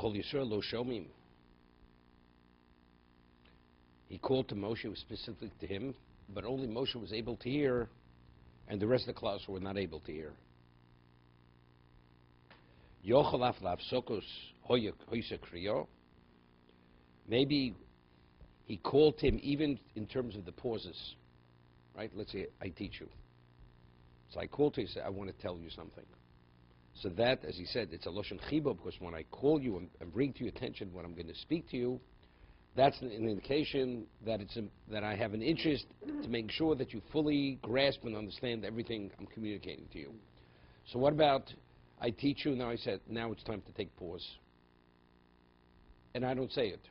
Chol Yisrael lo shomim. He called to Moshe, it was specific to him, but only Moshe was able to hear, and the rest of the class were not able to hear. Yochel af la'afsokos hoyse kriyo. Maybe he called him even in terms of the pauses. Right? Let's say I teach you. So I called to you and said, I want to tell you something. So that, as he said, it's a Lashon Chibo, because when I call you and bring to your attention what I'm going to speak to you, that's an indication that that I have an interest to make sure that you fully grasp and understand everything I'm communicating to you. So what about I teach you, now I said, now it's time to take pause. And I don't say it.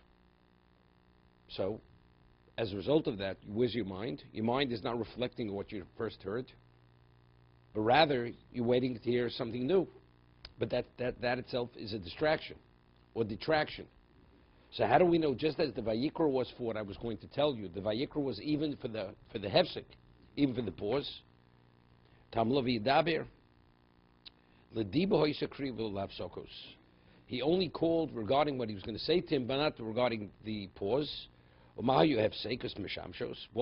So, as a result of that, where's your mind? Your mind is not reflecting what you first heard, but rather you're waiting to hear something new. But that itself is a distraction or detraction. So how do we know? Just as the Vayikra was for what I was going to tell you, the Vayikra was even for the hefsek, even for the pause. He only called regarding what he was going to say to him, but not regarding the pause. What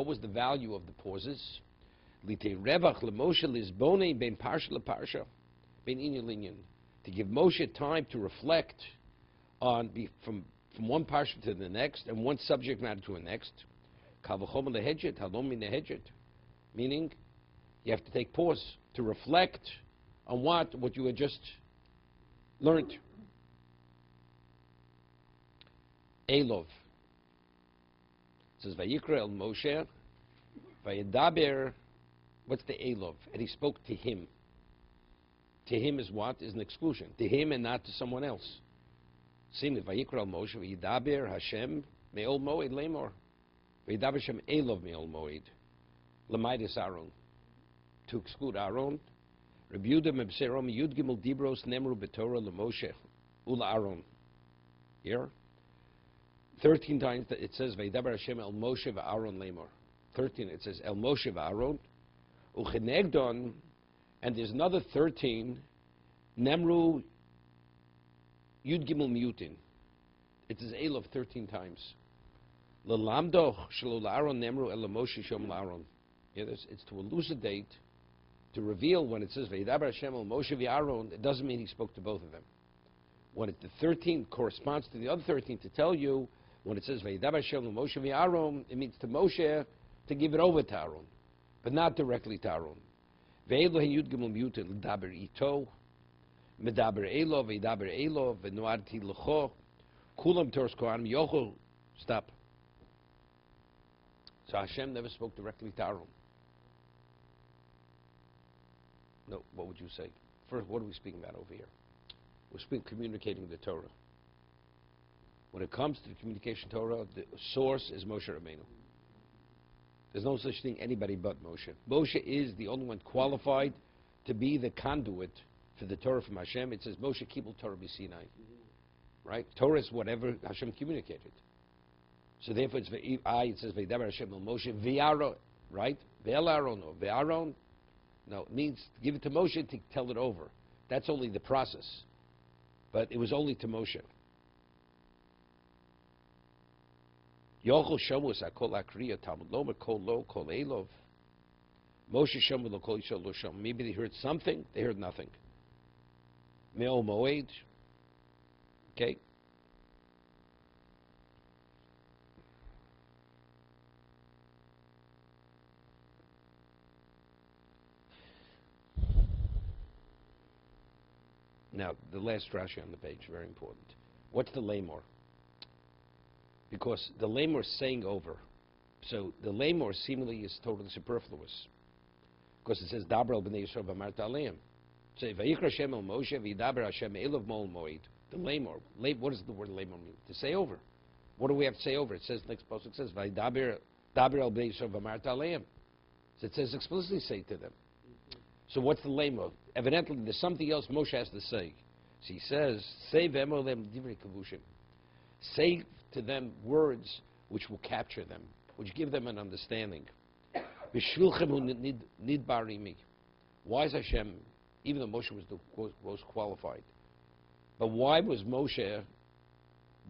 was the value of the pauses? To give Moshe time to reflect on from one parsha to the next, and one subject matter to the next. Meaning, you have to take pause to reflect on what you had just learned. Elov. It says, Vayikra el Moshe, Vayedaber. What's the Elov? And he spoke to him. To him is what? Is an exclusion. To him and not to someone else. Same with Vayikra el Moshe, Vayedaber Hashem me'ol moed lemor. Vayedaber Hashem Elov me'ol moed. L'maidus Aaron. To exclude Aaron. Rabbi Yehuda mebserom Yud Gimel Dibros Nemru B'Torah LeMoshe Ula Aaron. Here, 13 times it says Vaydaber Hashem El Moshe VaAaron Lemor. 13 it says El Moshe VaAaron. Uchenegdon, and there's another 13 Nemru Yud Gimel Mutin. It says Elov 13 times. Lelamdo Shelo LaAaron Nemru El Moshe Shom LaAaron. It's to elucidate, to reveal when it says Vaydaber Hashem El Moshe VaAaron, it doesn't mean he spoke to both of them. When the 13 corresponds to the other 13 to tell you, when it says Vaydaber Hashem El Moshe VaAaron, it means to Moshe to give it over to Aaron, but not directly to Aaron. Ve'elohen Yud Gimel Mutin L'daber ito, Medaber Elov, Vaydaber Elov, Ve'noarti L'cho, Kulam Tors Kohanim Yochel. Stop. So Hashem never spoke directly to Aaron. No, what would you say? First, what are we speaking about over here? We're communicating the Torah. When it comes to the communication Torah, the source is Moshe Rabbeinu. There's no such thing anybody but Moshe. Moshe is the only one qualified to be the conduit for the Torah from Hashem. It says Moshe Kibul Torah B'Sinai. Right? Torah is whatever Hashem communicated. So therefore it says Vaydaber Hashem El Moshe V'Aaron. Right? V'Aaron or V'Aaron. No, it means give it to Moshe to tell it over. That's only the process. But it was only to Moshe. Yochel Shamus Akol Akriya Talmud Lomer Kol Lo Kol Elov. Moshe Shamu Lo Kol Yisrael Lo Sham. Maybe they heard something, they heard nothing. Me'ol Moed. Okay. Now, the last Rashi on the page, very important. What's the lemor? Because the lemor is saying over. So the lemor seemingly is totally superfluous. Because it says, Daber el b'nei Yisrael v'amart aleim. So, Vayikra Hashem el Moshe v'yidaber Hashem elov mol moed. The lemor. What does the word lemor mean? To say over. What do we have to say over? It says, next post, it says, Vaydaber el b'nei Yisrael v'amart aleim. So it says explicitly say to them. So what's the lemor? Evidently, there's something else Moshe has to say. So he says, say v'emolem divrei kavushim. Say to them words which will capture them, which give them an understanding. V'shvilchem nidbarimi. Why is Hashem, even though Moshe was the most qualified, but why was Moshe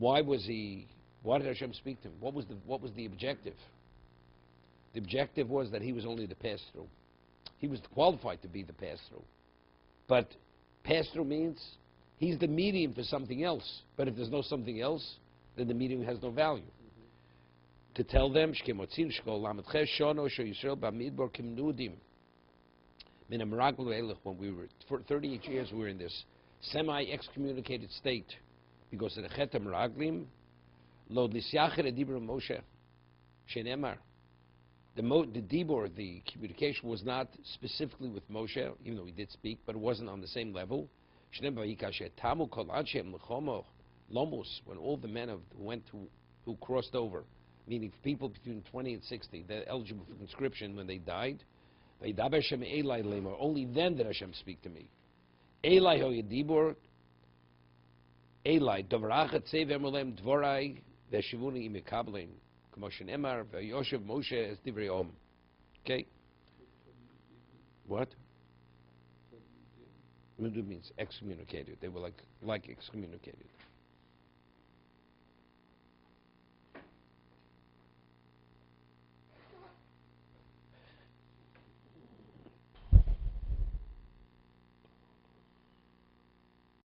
Why did Hashem speak to him? What was the objective? The objective was that he was only the pass-through. He was qualified to be the pass-through. But pass-through means he's the medium for something else. But if there's no something else, then the medium has no value. To tell them, when we were, for 38 years, we were in this semi-excommunicated state because of the Chetam Raglim, Lo Nisyacher Dibur Moshe, Shenemar. The Dibur, the communication was not specifically with Moshe, even though he did speak, but it wasn't on the same level. When all the men who crossed over, meaning people between 20 and 60, they're eligible for conscription when they died. Only then did Hashem speak to me. Eli hoyedibur, Eli dovrachat sev emolem dvorai veshivuni imekablim k'moshen emar v'yoshev Moshe es divrei om. Okay. What? Mudu means excommunicated. They were like excommunicated.